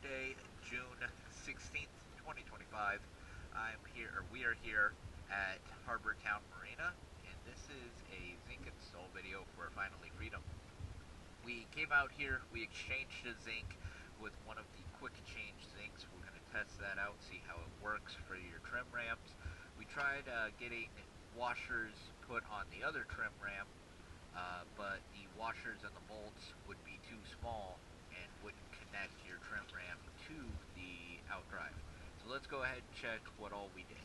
Monday, June 16th, 2025. We are here at Harbor Town Marina, and this is a zinc install video for Finally Freedom. We came out here, we exchanged a zinc with one of the quick change zincs. We're going to test that out, see how it works for your trim ramps. We tried getting washers put on the other trim ramp, but the washers and the bolts would be too small and wouldn't connect your trim ramp to the outdrive. So let's go ahead and check what all we did.